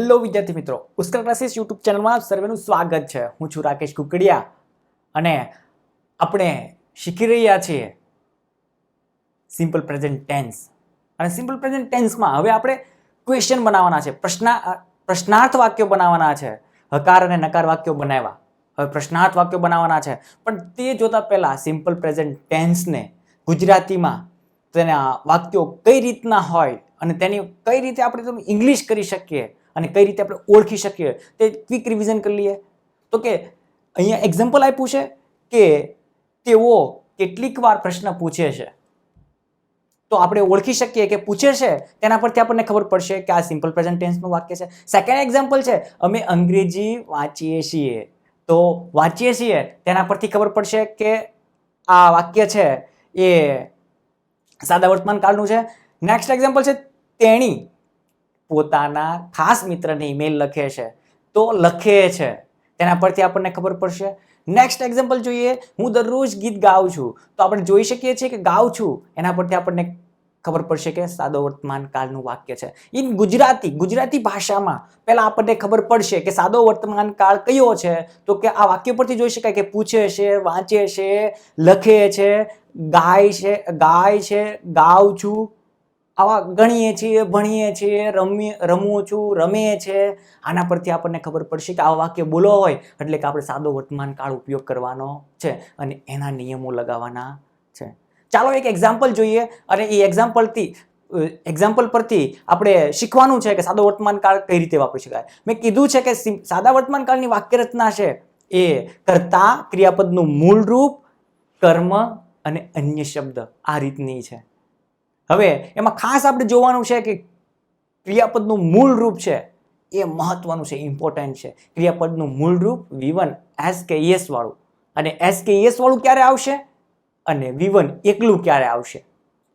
Hello વિદ્યાર્થી મિત્રો, ઉસ્કર classes YouTube ચેનલમાં સર્વેનું સ્વાગત છે. હું છું રાકેશ કુકડિયા અને આપણે શીખી રહ્યા છીએ સિમ્પલ પ્રેઝન્ટ ટેન્સ. અને સિમ્પલ પ્રેઝન્ટ ટેન્સમાં હવે આપણે ક્વેશ્ચન બનાવવાના છે, પ્રશ્નાર્થ વાક્યો બનાવવાના છે. હકાર અને નકાર વાક્યો બનાવ્યા, હવે પ્રશ્નાર્થ વાક્યો બનાવવાના છે. પણ તે જોતા પહેલા સિમ્પલ પ્રેઝન્ટ ટેન્સને ગુજરાતીમાં તેના વાક્યો કઈ રીતના હોય અને તેની કઈ રીતે આપણે ઇંગ્લિશ કરી શકીએ અને કઈ રીતે આપણે ઓળખી શકીએ તે ક્વિક રિવિઝન કરી લઈએ. તો કે અહીંયા એક્ઝામ્પલ આપ્યું છે કે તેઓ કેટલીક વાર પ્રશ્ન પૂછે છે, તો આપણે ઓળખી શકીએ કે પૂછે છે તેના પરથી આપણને ખબર પડશે કે આ સિમ્પલ પ્રેઝન્ટ ટેન્સનું વાક્ય છે. સેકન્ડ એક્ઝામ્પલ છે, અમે અંગ્રેજી વાંચીએ છીએ, તો વાંચીએ છીએ તેના પરથી ખબર પડશે કે આ વાક્ય છે એ સાદા વર્તમાન કાળનું છે. નેક્સ્ટ એક્ઝામ્પલ છે, તેણી પોતાના ખાસ મિત્રને ઈમેલ લખે છે, તો લખે છે તેના પરથી આપણને ખબર પડશે. નેક્સ્ટ એક્ઝામ્પલ જોઈએ, હું દરરોજ ગીત ગાઉં છું, તો આપણે જોઈ શકીએ છીએ કે ગાઉં છું એના પરથી આપણને ખબર પડશે કે સાદો વર્તમાન કાળનું વાક્ય છે. ઇન ગુજરાતી ભાષામાં પહેલા આપણને ખબર પડશે કે સાદો વર્તમાન કાળ કયો છે, તો કે આ વાક્ય પરથી જોઈ શકાય કે પૂછે છે, વાંચે છે, લખે છે, ગાય છે, ગાઉં છું, આવા ગણીએ છીએ, ભણીએ છીએ, રમું છું, રમે છે. આના પરથી આપણને ખબર પડશે કે આવા વાક્ય બોલો હોય એટલે કે આપણે સાદો વર્તમાન કાળ ઉપયોગ કરવાનો છે અને એના નિયમો લગાવવાના છે. ચાલો એક એક્ઝામ્પલ જોઈએ અને એ એક્ઝામ્પલ પરથી આપણે શીખવાનું છે કે સાદો વર્તમાન કાળ કઈ રીતે વાપરી શકાય. મેં કીધું છે કે સાદા વર્તમાન કાળની વાક્ય રચના છે એ કર્તા, ક્રિયાપદનું મૂળ રૂપ, કર્મ અને અન્ય શબ્દ આ રીતની છે. હવે એમાં ખાસ આપણે જોવાનું છે કે ક્રિયાપદનું મૂળ રૂપ છે એ મહત્વનું છે, ઇમ્પોર્ટન્ટ છે. ક્રિયાપદનું મૂળ રૂપ V1 SKES વાળું, અને SKES વાળું ક્યારે આવશે અને V1 એકલું ક્યારે આવશે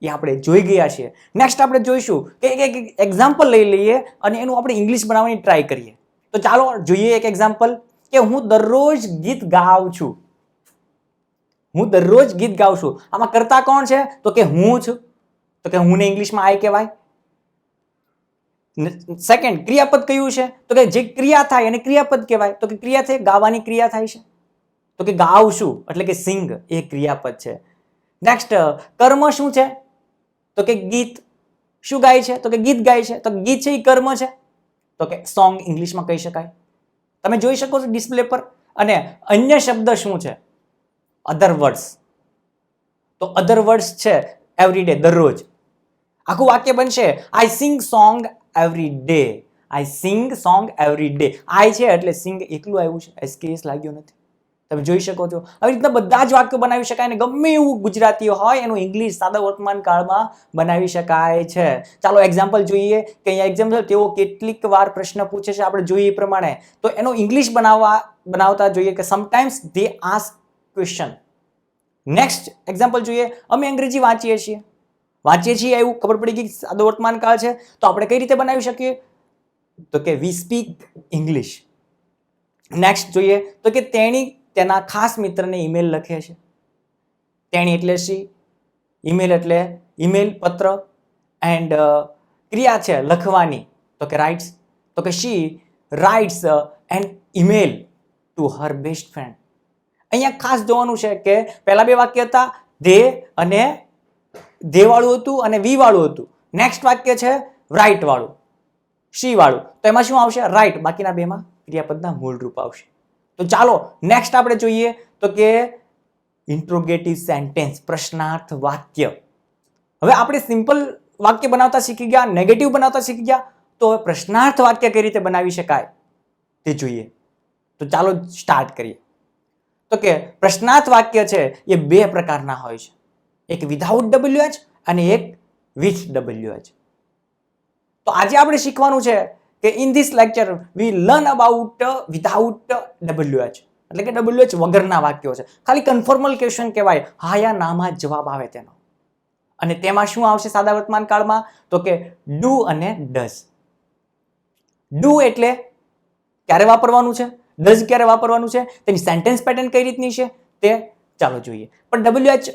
એ આપણે જોઈ ગયા છીએ. નેક્સ્ટ આપણે જોઈશું કે એક એક્ઝામ્પલ લઈ લઈએ અને એનું આપણે ઇંગ્લિશ બનાવવાની ટ્રાય કરીએ. તો ચાલો જોઈએ એક એક્ઝામ્પલ કે હું દરરોજ ગીત ગાઉં છું. હું દરરોજ ગીત ગાઉં છું, આમાં કરતા કોણ છે, તો કે હું છું, તો કે હું ને ઇંગ્લિશમાં આઈ કહેવાય. સેકન્ડ ક્રિયાપદ કયું છે, તો કે જે ક્રિયા થાય એને ક્રિયાપદ કહેવાય. તો કે ક્રિયા થાય, ગાવાની ક્રિયા થાય છે, તો કે ગાવશું એટલે કે સિંગ એ ક્રિયાપદ છે. નેક્સ્ટ કર્મ શું છે, તો કે ગીત. શું ગાય છે, તો કે ગીત ગાય છે, તો ગીત છે એ કર્મ છે, તો કે સોંગ ઇંગ્લિશમાં કહી શકાય. તમે જોઈ શકો છો ડિસ્પ્લે પર. અને અન્ય શબ્દ શું છે, અધર વર્ડ્સ. તો અધર વર્ડ્સ છે એવરીડે, દરરોજ. આખું વાક્ય બનશે આઈ સિંગ સોંગ એવરી ડે. આઈ સિંગ સોંગ એવરી ડે. આઈ છે એટલે સિંગ એકલું આવ્યું છે, એસકેએસ લાગ્યો નથી. તમે જોઈ શકો છો. આવી રીતના બધા જ વાક્યો બનાવી શકાય અને ગમે એવું ગુજરાતી હોય એનું ઇંગ્લિશ સાદા વર્તમાન કાળમાં બનાવી શકાય છે. ચાલો એક્ઝામ્પલ જોઈએ કે અહીંયા એક્ઝામ્પલ, તેઓ કેટલીક વાર પ્રશ્ન પૂછે છે, આપણે જોઈએ એ પ્રમાણે તો એનો ઇંગ્લિશ બનાવતા જોઈએ કે sometimes they ask question. Next example જોઈએ, અમે અંગ્રેજી વાંચીએ છીએ એવું ખબર પડી ગઈ સાદો વર્તમાન કાળ છે, તો આપણે કઈ રીતે બનાવી શકીએ, તો કે વી સ્પીક ઇંગ્લિશ. નેક્સ્ટ જોઈએ તો કે તેણી તેના ખાસ મિત્રને ઈમેલ લખે છે. તેણી એટલે શી, ઈમેલ એટલે ઈમેલ, પત્ર, એન્ડ ક્રિયા છે લખવાની, તો કે રાઇટ્સ, તો કે she writes an email to her best friend. અહીંયા ખાસ જોવાનું છે કે પહેલા બે વાક્ય હતા, ધે અને ધે વાળું હતું અને વી વાળું હતું. નેક્સ્ટ વાક્ય છે રાઇટ વાળું, શી વાળું, તો એમાં શું આવશે, રાઇટ. બાકીના બેમાં ક્રિયાપદના મૂળ રૂપ આવશે. તો ચાલો નેક્સ્ટ આપણે જોઈએ તો કે ઇન્ટ્રોગેટિવ સેન્ટેન્સ, પ્રશ્નાર્થ વાક્ય. હવે આપણે સિમ્પલ વાક્ય બનાવતા શીખી ગયા, નેગેટિવ બનાવતા શીખી ગયા, તો હવે પ્રશ્નાર્થ વાક્ય કઈ રીતે બનાવી શકાય તે જોઈએ. તો ચાલો સ્ટાર્ટ કરીએ. તો કે પ્રશ્નાર્થ વાક્ય છે એ બે પ્રકારના હોય છે, એક વિધાઉટ WH અને એક વિથ WH. તો આજે આપણે શીખવાનું છે કે in this lecture we learn about without WH, એટલે કે WH વગરના વાક્યો છે. ખાલી કન્ફોર્મલ ક્વેશ્ચન કહેવાય, હા યા નામાં જવાબ આવે તેનો. અને તેમાં શું આવશે સાદા વર્તમાન કાળમાં, તો કે ડુ અને ડઝ. ડુ એટલે ક્યારે વાપરવાનું છે, ડઝ ક્યારે વાપરવાનું છે, તેની સેન્ટેન્સ પેટર્ન કઈ રીતની છે તે ચાલો જોઈએ. પણ WH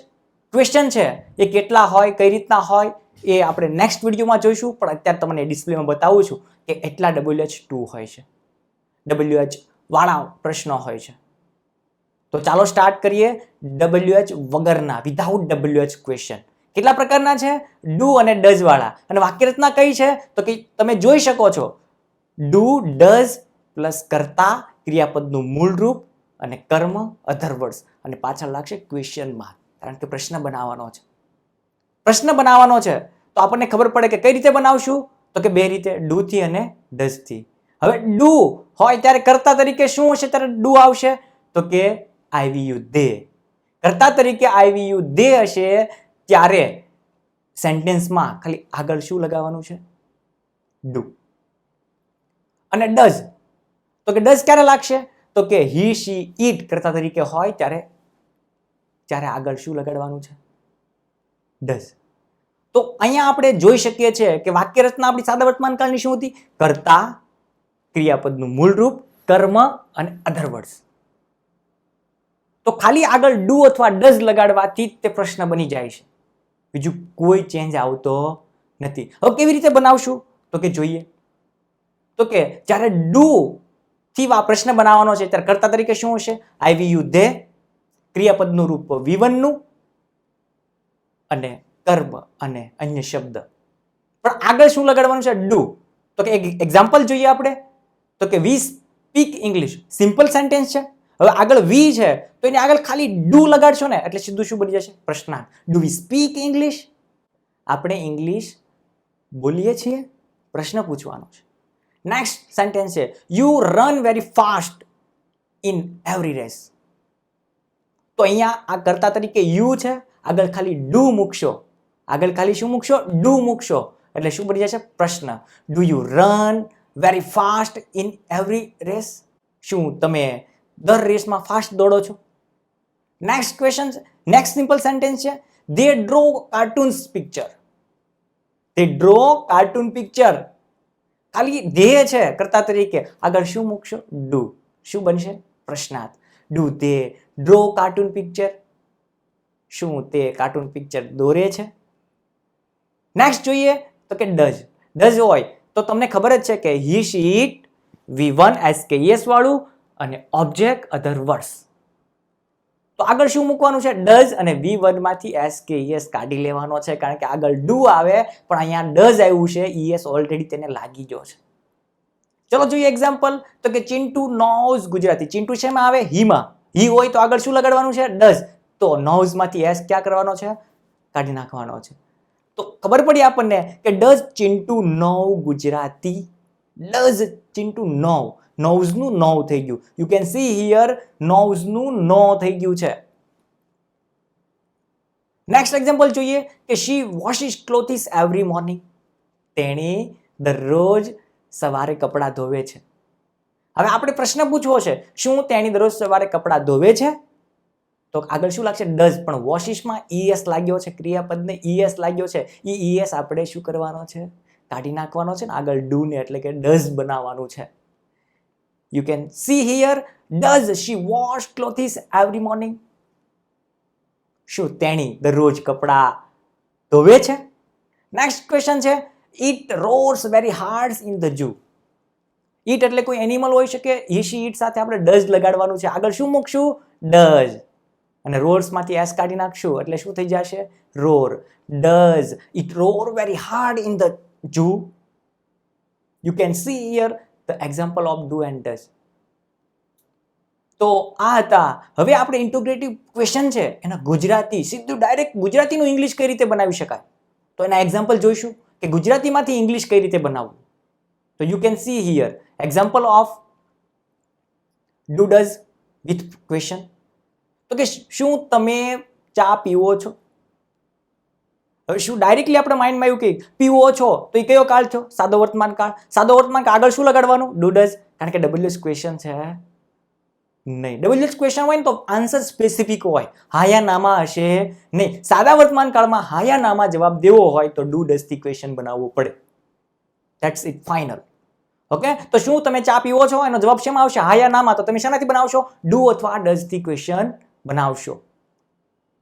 ક્વેશ્ચન છે એ કેટલા હોય, કઈ રીતના હોય એ આપણે નેક્સ્ટ વિડીયોમાં જોઈશું, પણ અત્યારે તમને ડિસ્પ્લેમાં બતાવું છું કે એટલા WH2 હોય છે, WH વાળા પ્રશ્નો હોય છે. તો ચાલો સ્ટાર્ટ કરીએ WH વગરના, વિધાઉટ WH ક્વેશ્ચન. કેટલા પ્રકારના છે? ડુ અને ડઝ વાળા. અને વાક્ય રચના કઈ છે? તો કે તમે જોઈ શકો છો, ડુ ડઝ પ્લસ કર્તા, ક્રિયાપદનું મૂળ રૂપ અને કર્મ, અધર વર્ડ્સ, અને પાછળ લાગશે ક્વેશ્ચન માર્ક, કારણ કે પ્રશ્ન બનાવવાનો છે. પ્રશ્ન બનાવવાનો છે તો આપણને ખબર પડે કે કઈ રીતે બનાવશું, તો કે બે રીતે, ડુ થી અને ડઝ થી. હવે ડુ હોય ત્યારે કર્તા તરીકે શું હશે? ત્યારે ડુ આવશે, તો કે આઈવીયુ દે. કર્તા તરીકે આઈવીયુ દે હશે ત્યારે સેન્ટેન્સમાં ખાલી આગળ શું લગાવવાનું છે? ડુ. અને ડઝ, તો કે ડઝ ક્યારે લાગશે? તો કે હી શી ઈટ કર્તા તરીકે હોય ત્યારે આગળ શું લગાડવાનું છે? ડઝ. તો અહીંયા આપણે જોઈ શકીએ છીએ કે વાક્ય રચના આપણી સાદા વર્તમાનકાળની શું હતી? કર્તા, ક્રિયાપદનું મૂળ રૂપ, કર્મ અને અધર વર્ડ્સ. તો ખાલી આગળ ડુ અથવા ડઝ લગાડવાથી તે પ્રશ્ન બની જાય છે, બીજું કોઈ ચેન્જ આવતો નથી. હવે કેવી રીતે બનાવશું? તો કે જોઈએ. તો કે જ્યારે ડુ થી પ્રશ્ન બનાવવાનો છે ત્યારે કર્તા તરીકે શું હશે? આઈવીયુ દે, ક્રિયાપદનું રૂપ V1 નું અને કર્મ અને અન્ય શબ્દ. પણ આગળ શું લગાડવાનું છે? ડુ. તો કે એક એક્ઝામ્પલ જોઈએ આપણે, તો કે વી સ્પીક ઇંગ્લિશ. સિમ્પલ સેન્ટેન્સ છે. હવે આગળ વી છે તો એની આગળ ખાલી ડુ લગાડશો ને એટલે સીધું શું બની જશે? પ્રશ્નાર્થ. Do we speak English? આપણે ઇંગ્લિશ બોલીએ છીએ? પ્રશ્ન પૂછવાનો છે. નેક્સ્ટ સેન્ટેન્સ છે you run very fast in every race. તો અહીંયા આ કર્તા તરીકે યુ છે, આગળ ખાલી ડુ મૂકશો, આગળ ખાલી શું મૂકશો? ડુ મૂકશો, એટલે શું બની જશે? પ્રશ્ન. Do you run very fast in every race? શું તમે દર રેસમાં ફાસ્ટ દોડો છો? Next question, next simple sentence છે they draw cartoons picture. They draw cartoon picture. ખાલી ધ્યેય છે કર્તા તરીકે, આગળ શું મૂકશો? ડુ. શું બનશે? પ્રશ્નાર્થ. Do they draw cartoon picture? શું તે કાર્ટૂન પિક્ચર દોરે છે? નેક્સ્ટ જોઈએ તો કે ડઝ. ડઝ હોય તો તમને ખબર જ છે કે હી શી ઇટ, V1 SKES વાળું અને ઓબ્જેક્ટ અધર વર્ડ્સ. તો આગળ શું મૂકવાનું છે? ડઝ, અને V1 માંથી SKES કાઢી લેવાનો છે, કારણ કે આગળ ડુ આવે પણ અહીંયા ડઝ આવ્યું છે, ES ઓલરેડી તેને લાગી ગયો છે. ચલો જોઈએ એક્ઝામ્પલ, તો કે ચિન્ટુ નોઝ ગુજરાતી. ચિન્ટુ શેમાં આવે? હીમાં. હી હોય તો આગળ શું લગાડવાનું છે? ડઝ. તો નોઝ માંથી એસ ક્યાં કરવાનો છે? કાઢી નાખવાનો છે. તો ખબર પડી આપણને કે does Chintu know Gujarati? Does Chintu know, knows નું નો થઈ ગયું. You can see here knows નું નો થઈ ગયું છે. નેક્સ્ટ એક્ઝામ્પલ જોઈએ કે she washes clothes every morning. તેણી દરરોજ સવારે કપડાં ધોવે છે. હવે આપણે પ્રશ્ન પૂછવો છે, શું તેણી દરરોજ સવારે કપડાં ધોવે છે? તો આગળ શું લાગશે? ડઝ. પણ વોશિસમાં ES લાગ્યો છે, ક્રિયાપદને ES લાગ્યો છે. ES આપણે શું કરવાનો છે? કાઢી નાખવાનો છે ને આગળ ડુ ને, એટલે કે ડઝ બનાવવાનું છે. You can see here does she wash clothes every morning? શું તેણી દરરોજ કપડાં ધોવે છે? નેક્સ્ટ ક્વેશ્ચન છે it roars very hard in the zoo. It એટલે કોઈ એનિમલ હોઈ શકે. હી શી ઈટ સાથે આપણે ડઝ લગાડવાનું છે, આગળ શું મૂકશું? ડઝ. અને રોર્સ માંથી એસ કાઢી નાખશું એટલે શું થઈ જશે? Roar. Does it roar very hard in the zoo? You can see here the example of do and does. તો આ હતા. હવે આપણે ઇન્ટિગ્રેટિવ ક્વેશ્ચન છે એના ગુજરાતી, સીધું ડાયરેક્ટ ગુજરાતીનું ઇંગ્લિશ કઈ રીતે બનાવી શકાય, તો એના એક્ઝામ્પલ જોઈશું કે ગુજરાતીમાંથી ઇંગ્લિશ કઈ રીતે બનાવવું. તો you can see here example of do does with question. તો કે શું તમે ચા પીવો છો? હવે શું ડાયરેક્ટલી આપણે માઇન્ડમાં આવ્યું કે પીવો છો તો એ કયો કાળ થયો? સાદો વર્તમાન કાળ. સાદો વર્તમાન કાળ આગળ શું લગાડવાનું? ડુ ડઝ, કારણ કે WH ક્વેશ્ચન છે નહીં. WH ક્વેશ્ચન હોય ને તો આન્સર સ્પેસિફિક હોય, હાયા નામાં હશે નહીં. સાદા વર્તમાન કાળમાં હાયા નામાં જવાબ દેવો હોય તો ડુ ડઝ થી ક્વેશ્ચન બનાવવો પડે. That's it, final. ઓકે, તો શું તમે ચા પીવો છો? એનો જવાબ શેમાં આવશે? હાયા નામાં. તો તમે શેનાથી બનાવશો? ડુ અથવા ડઝ થી ક્વેશ્ચન બનાવશો.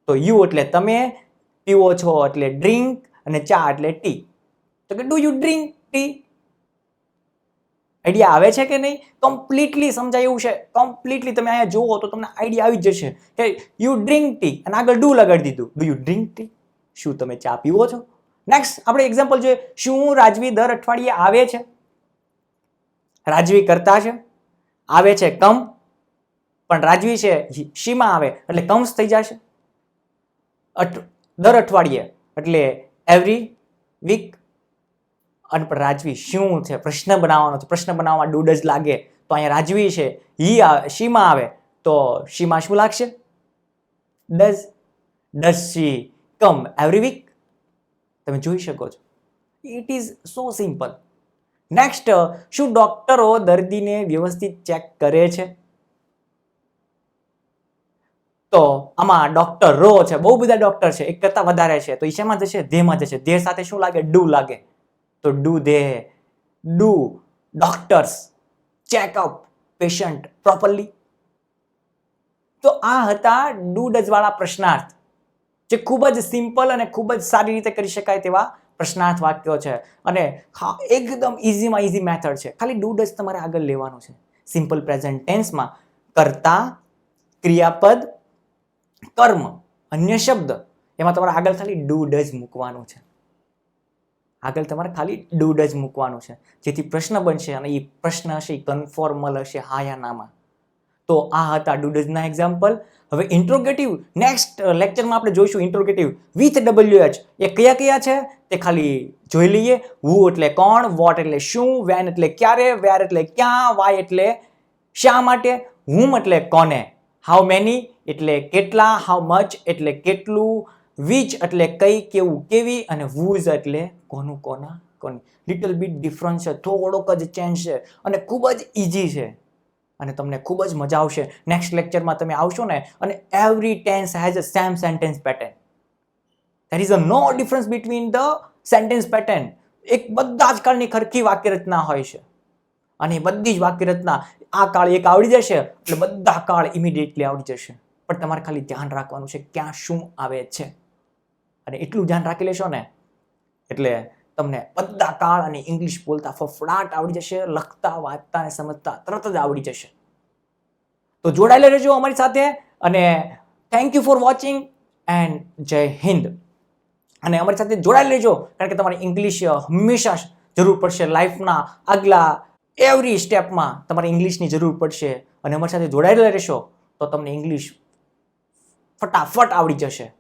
તો યુ એટલે તમે, પીવો છો એટલે ડ્રિંક, અને ચા એટલે ટી. તો કે do you drink tea? Idea આવે છે કે નહીં? કમ્પ્લીટલી સમજાય એવું છે. કમ્પ્લીટલી તમે અહીંયા જુઓ તો તમને આઈડિયા આવી જ જશે કે યુ ડ્રિંક ટી અને આગળ ડુ લગાડી દીધું. Do you drink tea? શું તમે ચા પીવો છો? નેક્સ્ટ આપણે એક્ઝામ્પલ જોઈએ. શું રાજવી દર અઠવાડિયે આવે છે? રાજવી કરતા છે, આવે છે કમ, પણ રાજવી છે શીમાં આવે એટલે કમ્સ થઈ જશે. દર અઠવાડિયે એટલે એવરી વીક. અને પણ રાજવી શું છે? પ્રશ્ન બનાવવાનો છે. પ્રશ્ન બનાવવામાં ડુ ડઝ લાગે તો અહીંયા રાજવી છે શીમાં આવે તો શીમાં શું લાગશે? Does. Does she come every week? તમે જોઈ શકો છો. It is so simple. Next, શું ડોક્ટરો દર્દીને વ્યવસ્થિત ચેક કરે છે? તો આમાં ડોક્ટરો છે, બહુ બધા ડોક્ટર છે, એક કરતા વધારે છે, તો એ શેમાં જશે? ધેમાં જશે. ધે સાથે શું લાગે? ડુ લાગે. તો do they, do doctors checkup patient properly? તો આ હતા ડુ ડઝ વાળા પ્રશ્નાર્થ, જે ખૂબ જ સિમ્પલ અને ખૂબ જ સારી રીતે કરી શકાય તેવા પ્રશ્નાર્થ વાક્યો છે. અને હા, એકદમ ઇઝીમાં ઇઝી મેથડ છે. ખાલી ડુ ડઝ તમારે આગળ લેવાનું છે. સિમ્પલ પ્રેઝન્ટ ટેન્સમાં કર્તા, ક્રિયાપદ, કર્મ, અન્ય શબ્દ, એમાં તમારે આગળ ખાલી ડુ ડઝ મૂકવાનું છે. આગળ તમારે ખાલી ડુ ડઝ મૂકવાનું છે, જેથી પ્રશ્ન બનશે અને એ પ્રશ્ન હશે એ કન્ફોર્મલ હશે, હા યા નામાં. તો આ હતા ડુ ડઝના એક્ઝામ્પલ. હવે ઇન્ટ્રોગેટિવ નેક્સ્ટ લેક્ચરમાં આપણે જોઈશું. ઇન્ટ્રોગેટિવ વિથ WH એ કયા કયા છે તે ખાલી જોઈ લઈએ. હુ એટલે કોણ, વોટ એટલે શું, વેન એટલે ક્યારે, વેર એટલે ક્યાં, વાય એટલે શા માટે, હુમ એટલે કોને, હાઉ મેની એટલે કેટલા, હાઉ મચ એટલે કેટલું, વિચ એટલે કઈ, કેવું, કેવી, અને હુઝ એટલે કોનું, કોના, કોની. લિટલ બીટ ડિફરન્સ છે, થોડોક જ ચેન્જ છે અને ખૂબ જ ઇઝી છે અને તમને ખૂબ જ મજા આવશે. નેક્સ્ટ લેક્ચરમાં તમે આવશો ને અને every tense has a same sentence pattern. There is a no difference between the sentence pattern. એક બધા જ કાળની ખરખી વાક્ય રચના હોય છે અને બધી જ વાક્ય રચના આ કાળ એક આવડી જશે એટલે બધા કાળ ઇમિડિયેટલી આવડી જશે. પણ તમારે ખાલી ધ્યાન રાખવાનું છે ક્યાં શું આવે છે, અને એટલું ધ્યાન રાખી લેશો ને એટલે તમને બધા કાળ અને ઇંગ્લિશ બોલતા ફફડાટ આવડી જશે, લખતા, વાંચતા અને સમજતા તરત જ આવડી જશે. તો જોડાયેલા રહેજો અમારી સાથે અને thank you for watching and જય હિન્દ. અને અમારી સાથે જોડાયેલા રહેજો કારણ કે તમારે ઇંગ્લિશ હંમેશા જરૂર પડશે. લાઈફના આગલા એવરી સ્ટેપમાં તમારે ઇંગ્લિશની જરૂર પડશે અને અમારી સાથે જોડાયેલા રહેશો તો તમને ઇંગ્લિશ ફટાફટ આવડી જશે.